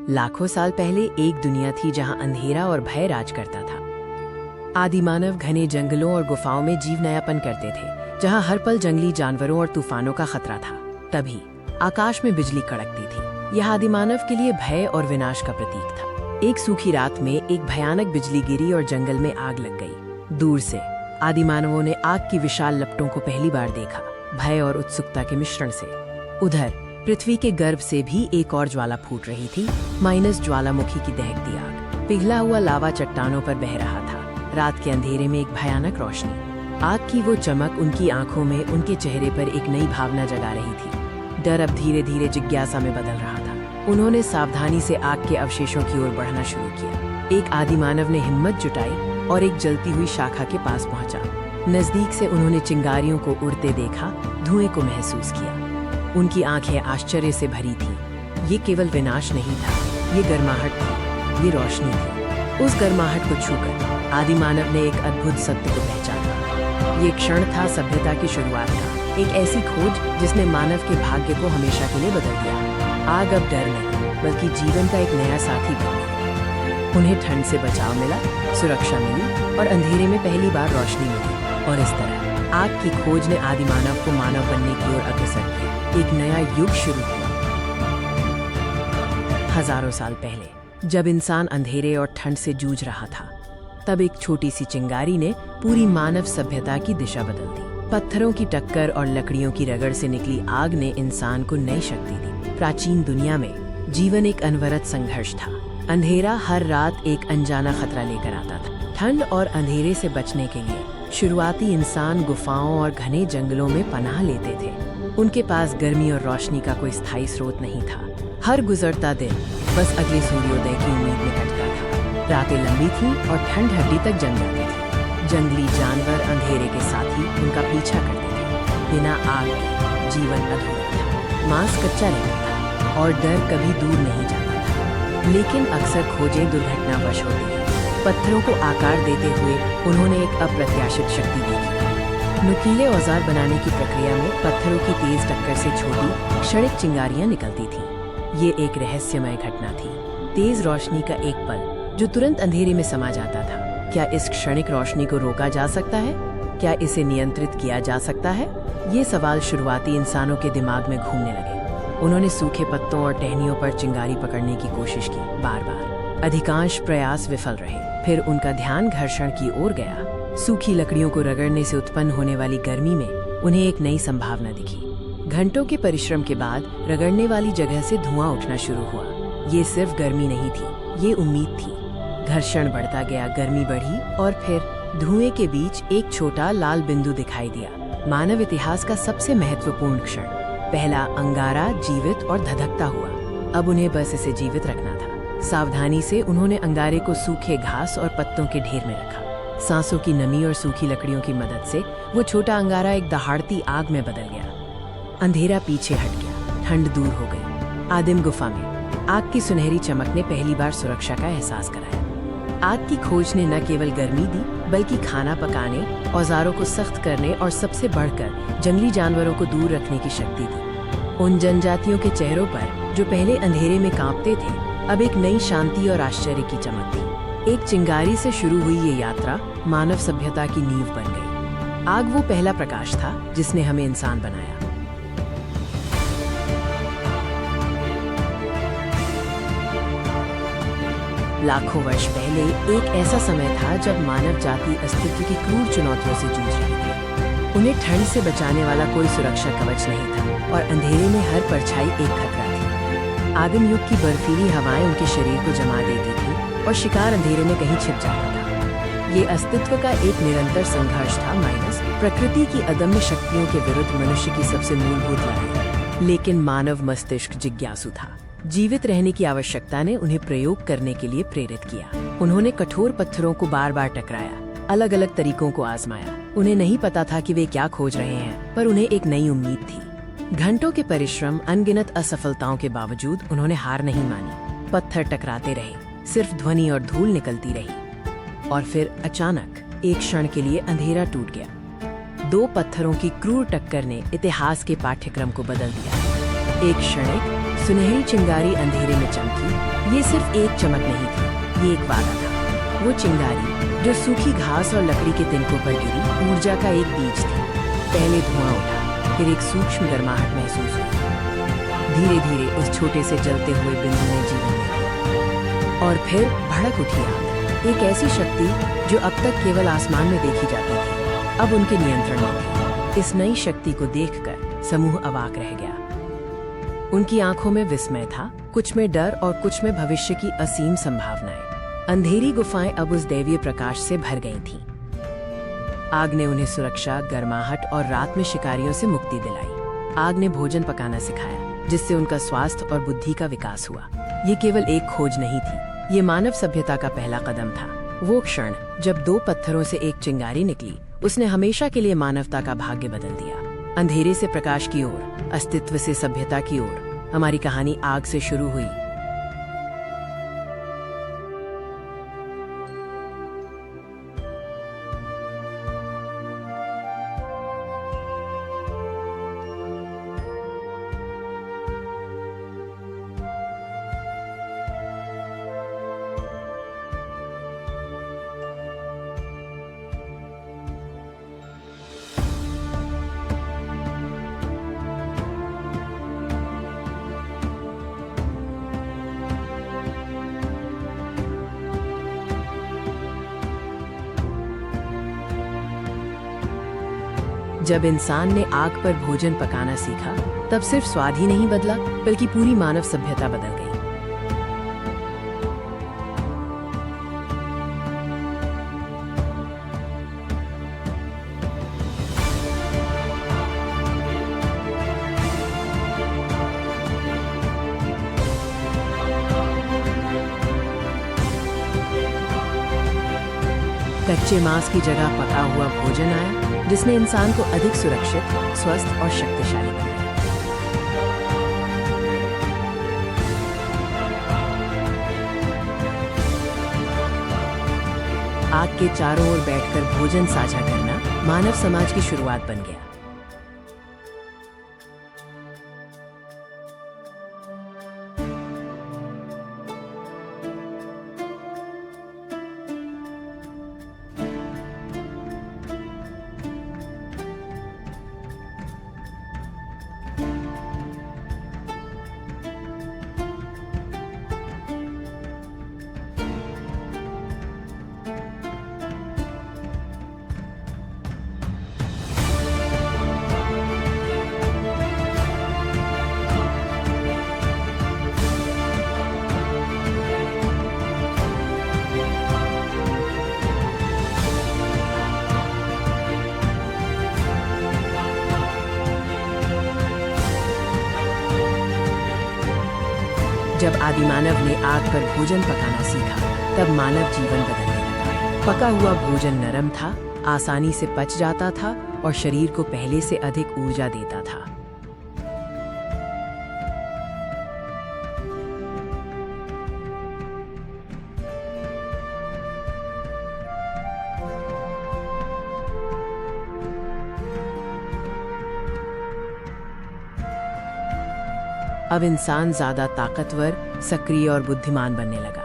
लाखों साल पहले एक दुनिया थी जहां अंधेरा और भय राज करता था। आदिमानव घने जंगलों और गुफाओं में जीव नयापन करते थे, जहां हर पल जंगली जानवरों और तूफानों का खतरा था। तभी आकाश में बिजली कड़कती थी। यह आदिमानव के लिए भय और विनाश का प्रतीक था। एक सूखी रात में एक भयानक बिजली गिरी और जंगल में आग लग गई। दूर से आदिमानवों ने आग की विशाल लपटों को पहली बार देखा, भय और उत्सुकता के मिश्रण से। उधर पृथ्वी के गर्भ से भी एक और ज्वाला फूट रही थी, माइनस ज्वालामुखी की दहकती आग। पिघला हुआ लावा चट्टानों पर बह रहा था। रात के अंधेरे में एक भयानक रोशनी, आग की वो चमक उनकी आंखों में, उनके चेहरे पर एक नई भावना जगा रही थी। डर अब धीरे धीरे जिज्ञासा में बदल रहा था। उन्होंने सावधानी से आग के अवशेषों की ओर बढ़ना शुरू किया। एक आदिमानव ने हिम्मत जुटाई और एक जलती हुई शाखा के पास पहुंचा। नजदीक से उन्होंने चिंगारियों को उड़ते देखा, धुएं को महसूस किया। उनकी आंखें आश्चर्य से भरी थीं। ये केवल विनाश नहीं था, ये गर्माहट थी, ये रोशनी थी। उस गर्माहट को छूकर आदिमानव ने एक अद्भुत सत्य को पहचाना। ये क्षण था सभ्यता की शुरुआत का, एक ऐसी खोज जिसने मानव के भाग्य को हमेशा के लिए बदल दिया। आग अब डर नहीं, बल्कि जीवन का एक नया साथी बन गई। उन्हें ठंड से बचाव मिला, सुरक्षा मिली और अंधेरे में पहली बार रोशनी मिली। और इस तरह आग की खोज ने आदिमानव को मानव बनने की ओर अग्रसर किया। एक नया युग शुरू हुआ। हजारों साल पहले जब इंसान अंधेरे और ठंड से जूझ रहा था, तब एक छोटी सी चिंगारी ने पूरी मानव सभ्यता की दिशा बदल दी। पत्थरों की टक्कर और लकड़ियों की रगड़ से निकली आग ने इंसान को नई शक्ति दी। प्राचीन दुनिया में जीवन एक अनवरत संघर्ष था। अंधेरा हर रात एक अनजाना खतरा लेकर आता था। ठंड और अंधेरे से बचने के लिए शुरुआती इंसान गुफाओं और घने जंगलों में पनाह लेते थे। उनके पास गर्मी और रोशनी का कोई स्थायी स्रोत नहीं था। हर गुजरता दिन बस अगले सूर्योदय की उम्मीद में कटता था। रातें लंबी थीं और ठंड हड्डी तक जम जाती थी। जंगली जानवर अंधेरे के साथ ही उनका पीछा करते थे। बिना आग के जीवन अधूरा था, मांस कच्चा रहता था और डर कभी दूर नहीं जाता था। लेकिन अक्सर खोजें दुर्घटनावश होती हैं। पत्थरों को आकार देते हुए उन्होंने एक अप्रत्याशित शक्ति देखी। नुकीले औजार बनाने की प्रक्रिया में पत्थरों की तेज टक्कर से छोटी क्षणिक चिंगारियां निकलती थीं। ये एक रहस्यमय घटना थी। तेज रोशनी का एक पल जो तुरंत अंधेरे में समा जाता था। क्या इस क्षणिक रोशनी को रोका जा सकता है? क्या इसे नियंत्रित किया जा सकता है? ये सवाल शुरुआती इंसानों के दिमाग में घूमने लगे। उन्होंने सूखे पत्तों और टहनियों पर चिंगारी पकड़ने की कोशिश की, बार बार। अधिकांश प्रयास विफल रहे। फिर उनका ध्यान घर्षण की ओर गया। सूखी लकड़ियों को रगड़ने से उत्पन्न होने वाली गर्मी में उन्हें एक नई संभावना दिखी। घंटों के परिश्रम के बाद रगड़ने वाली जगह से धुआं उठना शुरू हुआ। ये सिर्फ गर्मी नहीं थी, ये उम्मीद थी। घर्षण बढ़ता गया, गर्मी बढ़ी और फिर धुएं के बीच एक छोटा लाल बिंदु दिखाई दिया। मानव इतिहास का सबसे महत्वपूर्ण क्षण। पहला अंगारा जीवित और धधकता हुआ। अब उन्हें बस इसे जीवित रखना था। सावधानी से उन्होंने अंगारे को सूखे घास और पत्तों के ढेर में रखा। सांसों की नमी और सूखी लकड़ियों की मदद से वो छोटा अंगारा एक दहाड़ती आग में बदल गया। अंधेरा पीछे हट गया, ठंड दूर हो गई। आदिम गुफा में आग की सुनहरी चमक ने पहली बार सुरक्षा का एहसास कराया। आग की खोज ने न केवल गर्मी दी, बल्कि खाना पकाने, औजारों को सख्त करने और सबसे बढ़कर जंगली जानवरों को दूर रखने की शक्ति दी। उन जनजातियों के चेहरों पर जो पहले अंधेरे में कांपते थे, अब एक नई शांति और आश्चर्य की चमक थी। एक चिंगारी से शुरू हुई ये यात्रा मानव सभ्यता की नींव बन गई। आग वो पहला प्रकाश था जिसने हमें इंसान बनाया। लाखों वर्ष पहले एक ऐसा समय था जब मानव जाति अस्तित्व की क्रूर चुनौतियों से जूझ रही थी। उन्हें ठंड से बचाने वाला कोई सुरक्षा कवच नहीं था और अंधेरे में हर परछाई एक खतरा थी। आदिम युग की बर्फीली हवाएं उनके शरीर को जमा देती थी और शिकार अंधेरे में कहीं छिप जाता था। ये अस्तित्व का एक निरंतर संघर्ष था, माइनस प्रकृति की अदम्य शक्तियों के विरुद्ध मनुष्य की सबसे मूलभूत लड़ाई। लेकिन मानव मस्तिष्क जिज्ञासु था। जीवित रहने की आवश्यकता ने उन्हें प्रयोग करने के लिए प्रेरित किया। उन्होंने कठोर पत्थरों को बार बार टकराया, अलग अलग तरीकों को आजमाया। उन्हें नहीं पता था कि वे क्या खोज रहे हैं, पर उन्हें एक नई उम्मीद थी। घंटों के परिश्रम, अनगिनत असफलताओं के बावजूद उन्होंने हार नहीं मानी। पत्थर टकराते रहे, सिर्फ ध्वनि और धूल निकलती रही। और फिर अचानक एक क्षण के लिए अंधेरा टूट गया। दो पत्थरों की क्रूर टक्कर ने इतिहास के पाठ्यक्रम को बदल दिया। एक क्षणिक सुनहरी चिंगारी अंधेरे में चमकी। ये सिर्फ एक चमक नहीं थी, ये एक वादा था। वो चिंगारी जो सूखी घास और लकड़ी के तिनकों पर गिरी ऊर्जा का एक बीज थी। पहले धुआं उठा, फिर एक सूक्ष्म गर्माहट महसूस हुई। धीरे धीरे उस छोटे से जलते हुए बिंदु ने जीवन ले लिया। और फिर भड़क उठी आग, एक ऐसी शक्ति जो अब तक केवल आसमान में देखी जाती थी, अब उनके नियंत्रण में थी। इस नई शक्ति को देखकर समूह अवाक रह गया। उनकी आंखों में विस्मय था, कुछ में डर और कुछ में भविष्य की असीम संभावनाएं। अंधेरी गुफाएं अब उस दैवीय प्रकाश से भर गई थीं। आग ने उन्हें सुरक्षा, गर्माहट और रात में शिकारियों से मुक्ति दिलाई। आग ने भोजन पकाना सिखाया, जिससे उनका स्वास्थ्य और बुद्धि का विकास हुआ। ये केवल एक खोज नहीं थी, ये मानव सभ्यता का पहला कदम था। वो क्षण जब दो पत्थरों से एक चिंगारी निकली, उसने हमेशा के लिए मानवता का भाग्य बदल दिया। अंधेरे से प्रकाश की ओर, अस्तित्व से सभ्यता की ओर, हमारी कहानी आग से शुरू हुई। जब इंसान ने आग पर भोजन पकाना सीखा, तब सिर्फ स्वाद ही नहीं बदला, बल्कि पूरी मानव सभ्यता बदल गई। कच्चे मांस की जगह पका हुआ भोजन आया, जिसने इंसान को अधिक सुरक्षित, स्वस्थ और शक्तिशाली बनाया। आग के चारों ओर बैठकर भोजन साझा करना मानव समाज की शुरुआत बन गया। जब आदिमानव ने आग पर भोजन पकाना सीखा, तब मानव जीवन बदलने लगा। पका हुआ भोजन नरम था, आसानी से पच जाता था और शरीर को पहले से अधिक ऊर्जा देता था। अब इंसान ज्यादा ताकतवर, सक्रिय और बुद्धिमान बनने लगा।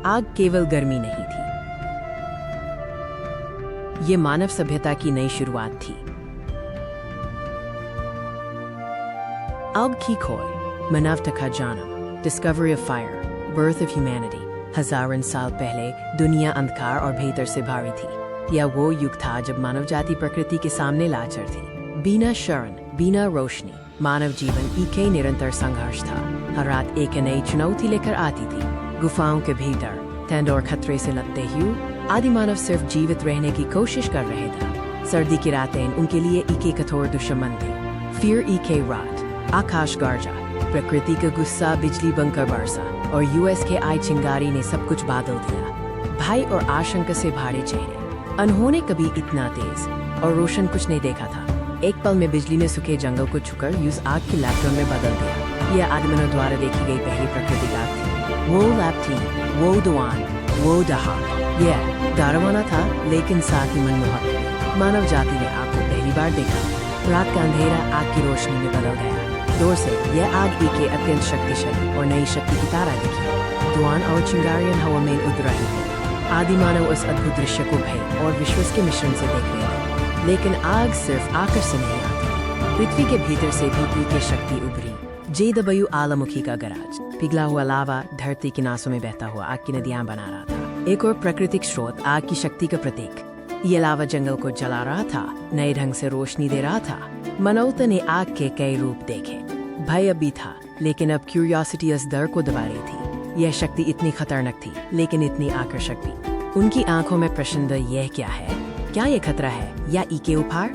आग केवल गर्मी नहीं थी, ये मानव सभ्यता की नई शुरुआत थी। आग की खोज, मानवता का जन्म, discovery of fire, birth of humanity. हजारों साल पहले दुनिया अंधकार और भीतर से भरी थी। यह वो युग था जब मानव जाति प्रकृति के सामने लाचार थी। बिना शरण, बिना रोशनी, मानव जीवन एक निरंतर संघर्ष था। हर रात एक नई चुनौती लेकर आती थी। गुफाओं के भीतर ठंड और खतरे से लड़ते हुए आदि मानव सिर्फ जीवित रहने की कोशिश कर रहे थे। सर्दी की रातें उनके लिए एक कठोर दुश्मन थी। फिर एक रात आकाश गरजा, प्रकृति का गुस्सा बिजली बनकर बरसा और यूएस के आई चिंगारी ने सब कुछ बादल दिया। भय और आशंका से भरे चेहरे। उन्होंने कभी इतना तेज और रोशन कुछ नहीं देखा था। एक पल में बिजली ने सूखे जंगल को छूकर उस आग की लैपटॉप में बदल दिया। यह आदमियों द्वारा देखी गई पहली प्राकृतिक आग थी। वो लैप थी, वो दुआन, वो दहाड़। यह डरावना था, लेकिन साथ ही मनमोहक। मानव जाति ने आग को पहली बार देखा। रात का अंधेरा आग की रोशनी में बदल गया। दूर से यह आग ईके अत्यंत शक्तिशाली और नई शक्ति की तारा दिखी। धुआं और चिंगारियां हवा में उड़ रही थी। आदि मानव उस अद्भुत दृश्य को भय और विश्वास के मिश्रण से देख रहे थे। लेकिन आग सिर्फ आकर से नहीं आती, पृथ्वी के भीतर से भी ईके शक्ति उभरी। JW आलामुखी का गराज पिघला हुआ लावा धरती के नासों में बहता हुआ आग की नदियां बना रहा था। एक और प्राकृतिक स्रोत आग की शक्ति का प्रतीक। ये लावा जंगल को जला रहा था, नए ढंग से रोशनी दे रहा था। मनौत ने आग के कई रूप देखे। भय अब भी था, लेकिन अब क्यूरियोसिटी इस डर को दबा रही थी। यह शक्ति इतनी खतरनाक थी, लेकिन इतनी आकर्षक भी। उनकी आंखों में प्रश्न यह क्या है? क्या ये खतरा है या ईके उपहार?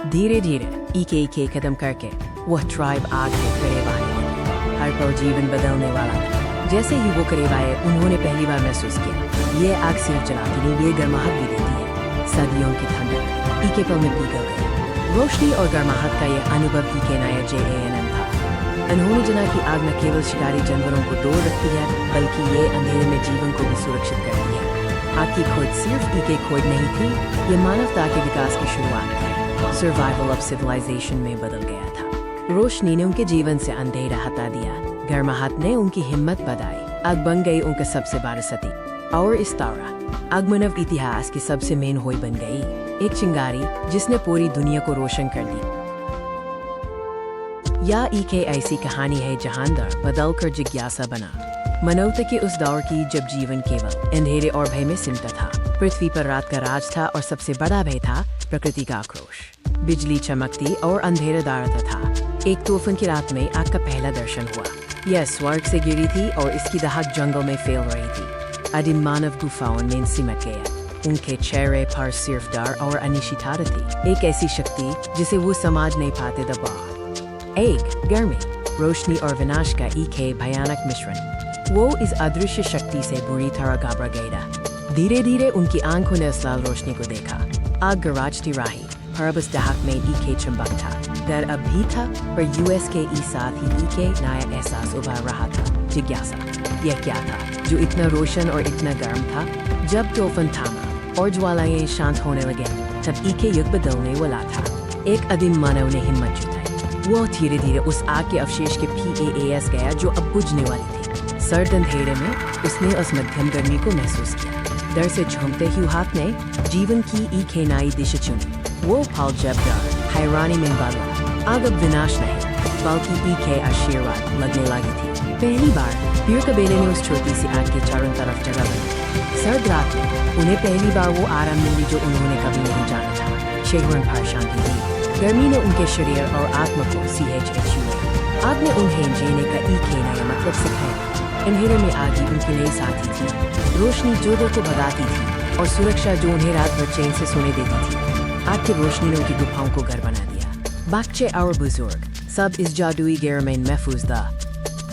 धीरे धीरे ईके कदम करके वह ट्राइब आग के करीब आने लगी। हर पल जीवन बदलने वाला था। जैसे ही वो करीब आए, उन्होंने पहली बार महसूस किया ये आग सिर्फ जलाती नहीं, ये गर्माहट भी देती है। सदियों की ठंडक ईके पल में पिघल गई। रोशनी और गर्माहट का यह अनुभव ईके नायर JANN था। उन्होंने जाना कि आग न केवल शिकारी जानवरों को दूर रखती है, बल्कि ये अंधेरे में जीवन को भी सुरक्षित करती है। आग की खोज सिर्फ ईके खोज नहीं थी, ये मानवता के विकास की शुरुआत थी। सर्वाइवल ऑफ सिविलाइजेशन में बदल गया था। रोशनी ने उनके जीवन से अंधेरा हटा दिया, गर्माहट ने उनकी हिम्मत बढ़ाई। आग बन गई उनका सबसे बड़ा सती। और इस तरह आग मानव इतिहास की सबसे मेन होई बन गई, एक चिंगारी जिसने पूरी दुनिया को रोशन कर दी। या ईके ऐसी कहानी है जहां डर बदलकर जिज्ञासा बना। मानवता के उस दौर की जब जीवन केवल अंधेरे और भय में सिमटा था। पृथ्वी पर रात का राज था और सबसे बड़ा भय था प्रकृति का आक्रोश। बिजली चमकती और अंधेरा दारता था। एक तूफान की रात में आग का पहला दर्शन हुआ। यह स्वर्ग से गिरी थी और इसकी दहक जंगल में फैल रही थी। आदिम मानव गुफाओं में सिमट गया। उनके चेहरे पर सिर्फ डर और अनिश्चितता थी, एक ऐसी शक्ति जिसे वो समझ नहीं पाते दबा। एक गर्मी, रोशनी और विनाश का ईके भयानक मिश्रण। वो इस अदृश्य शक्ति से बुरी तरह घबरा गया। धीरे धीरे उनकी आंखों ने उस लाल रोशनी को देखा। आग गरजती रही, पर अब उस दहक में ईके चमक था। डर अब भी था, पर US के साथ ही ईके नया एहसास उभर रहा था, जिज्ञासा। यह क्या था जो इतना रोशन और इतना गर्म था? जब तूफान थमा और ज्वालाएं शांत होने लगे, तब ईके युग बदलने वाला था। एक आदिम मानव ने हिम्मत जुटाई। वो धीरे धीरे उस आग के अवशेष के PAS गया जो अब बुझने वाली थी। सर्द अंधेरे में उसने उस मध्यम गर्मी को महसूस किया। डर से झूमते हुए हाथ ने जीवन की ईके नई दिशा चुनी। वो पल जब डर हैरानी में बदला। आग अब विनाश नहीं, बल्कि ईके आशीर्वाद लगने लगी थी। पहली बार पीर कबीले ने उस छोटी सी आग के चारों तरफ जगह बनाई। सर्द रात में उन्हें पहली बार वो आराम मिली जो उन्होंने कभी नहीं जाना था। शहरों पर शांति दी। गर्मी ने उनके शरीर और आत्मा को CHUA। आग ने उन्हें जीने का ईके नया मतलब सिखाया। अंधेरे में आग ही उनकी नई साथी थी। रोशनी जो को भगाती थी और सुरक्षा जो उन्हें रात भर चैन से सोने देती थी। आग की रोशनी ने उनकी गुफाओं को घर बना दिया। बच्चे और बुजुर्ग सब इस जादुई घेर में महफूज था।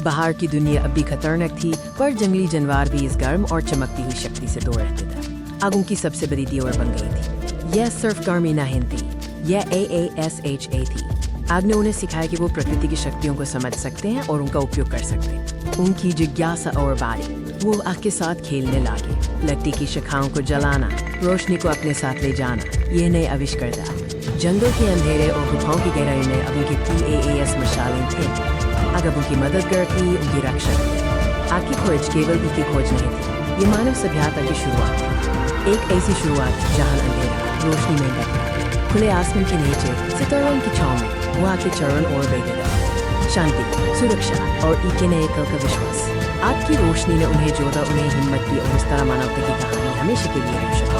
बाहर की दुनिया अब भी खतरनाक थी, पर जंगली जानवर भी इस गर्म और चमकती हुई शक्ति से दूर रहते थे। आग उनकी सबसे बड़ी दीवार बन गई थी। यह सिर्फ गर्मी नहीं थी, यह AASHA थी। आग ने उन्हें सिखाया कि वो प्रकृति की शक्तियों को समझ सकते हैं और उनका उपयोग कर सकते हैं। उनकी जिज्ञासा और बढ़ी। वो आग के साथ खेलने लगे, लकड़ी की शाखाओं को जलाना, रोशनी को अपने साथ ले जाना। यह नए आविष्कार था। जंगल के अंधेरे और गुफाओं की गहराई में अब उनके PAS मशालें थे। आग अब उनकी मदद करती, उनकी रक्षा करती। आग की खोज केवल की खोज नहीं थी, ये मानव सभ्यता की शुरुआत थी। एक ऐसी शुरुआत जहां अंधेरा रोशनी में बदला। खुले आसमान के नीचे सितारों की छांव में वो आग के चरण और बहते रहे। शांति, सुरक्षा और ईके ने एकल का विश्वास। आग की रोशनी ने उन्हें जोड़ा, उन्हें हिम्मत दी और उस तरह मानवता की कहानी हमेशा के लिए रोशन।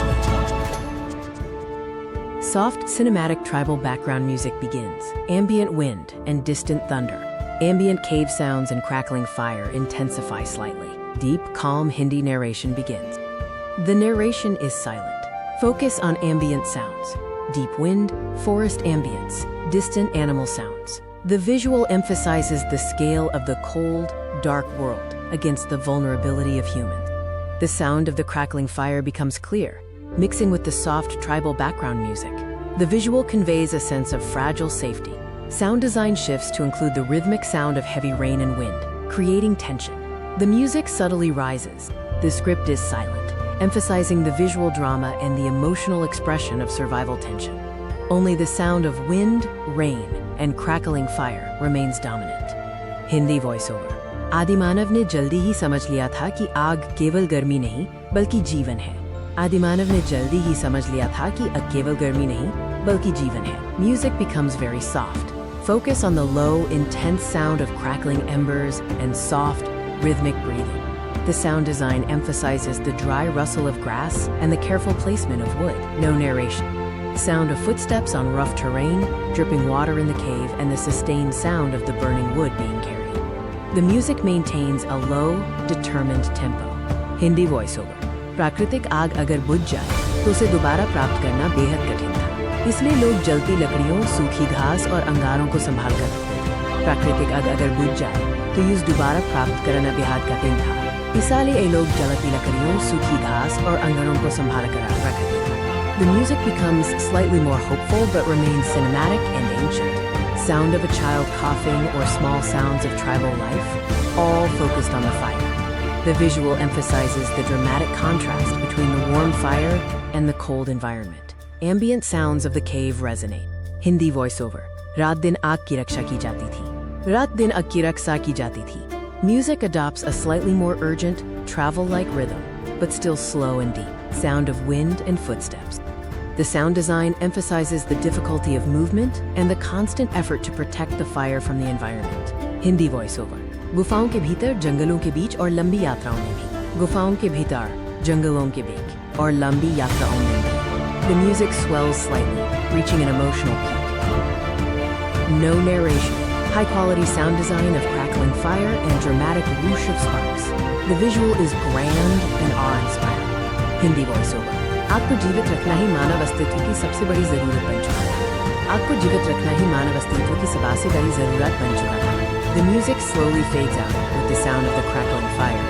Soft cinematic tribal background music begins. Ambient wind and distant thunder. Ambient cave sounds and crackling fire intensify slightly. Deep, calm Hindi narration begins. The narration is silent. Focus on ambient sounds. Deep wind, forest ambience, distant animal sounds. The visual emphasizes the scale of the cold, dark world against the vulnerability of humans. The sound of the crackling fire becomes clear, mixing with the soft tribal background music. The visual conveys a sense of fragile safety. Sound design shifts to include the rhythmic sound of heavy rain and wind, creating tension. The music subtly rises. The script is silent, emphasizing the visual drama and the emotional expression of survival tension. Only the sound of wind, rain, and crackling fire remains dominant. Hindi voice over. आदिमानव ने जल्दी ही समझ लिया था कि आग केवल गर्मी नहीं बल्कि जीवन है। आदिमानव ने जल्दी ही समझ लिया था कि आग केवल गर्मी नहीं बल्कि जीवन है। Music becomes very soft. Focus on the low, intense sound of crackling embers and soft, rhythmic breathing. The sound design emphasizes the dry rustle of grass and the careful placement of wood. No narration. Sound of footsteps on rough terrain, dripping water in the cave, and the sustained sound of the burning wood being carried. The music maintains a low, determined tempo. Hindi voiceover. प्राकृतिक आग अगर बुझ जाए तो उसे दोबारा प्राप्त करना बेहद कठिन था। इसलिए लोग जलती लकड़ियों, सूखी घास और अंगारों को संभाल कर रखते थे। प्राकृतिक आग अगर बुझ जाए तो उसे दोबारा प्राप्त करना बेहद कठिन था। इसलिए लोग जलती लकड़ियों, सूखी घास और अंगारों को संभाल कर रखते थे। The music becomes slightly more hopeful but remains cinematic and ancient. Sound of a child coughing or small sounds of tribal life, all focused on the fire. The visual emphasizes the dramatic contrast between the warm fire and the cold environment. Ambient sounds of the cave resonate. Hindi voiceover. रात दिन आग की रक्षा की जाती थी। रात दिन आग की रक्षा की जाती थी. Music adopts a slightly more urgent, travel-like rhythm, but still slow and deep. Sound of wind and footsteps. The sound design emphasizes the difficulty of movement and the constant effort to protect the fire from the environment. Hindi voiceover. गुफाओं के भीतर, जंगलों के बीच और लंबी यात्राओं में भी। गुफाओं के भीतर, जंगलों के बीच और लंबी यात्राओं में भी। The music swells slightly, reaching an emotional peak. No narration. High-quality sound design of crackling fire and dramatic whoosh of sparks. The visual is grand and awe-inspiring. Hindi voiceover. आग को जीवित रखना ही मानव अस्तित्व की सबसे बड़ी जरूरत बन चुका था। आग को जीवित रखना ही मानव अस्तित्व की सबसे बड़ी जरूरत बन चुका था। The music slowly fades out with the sound of the crackling fire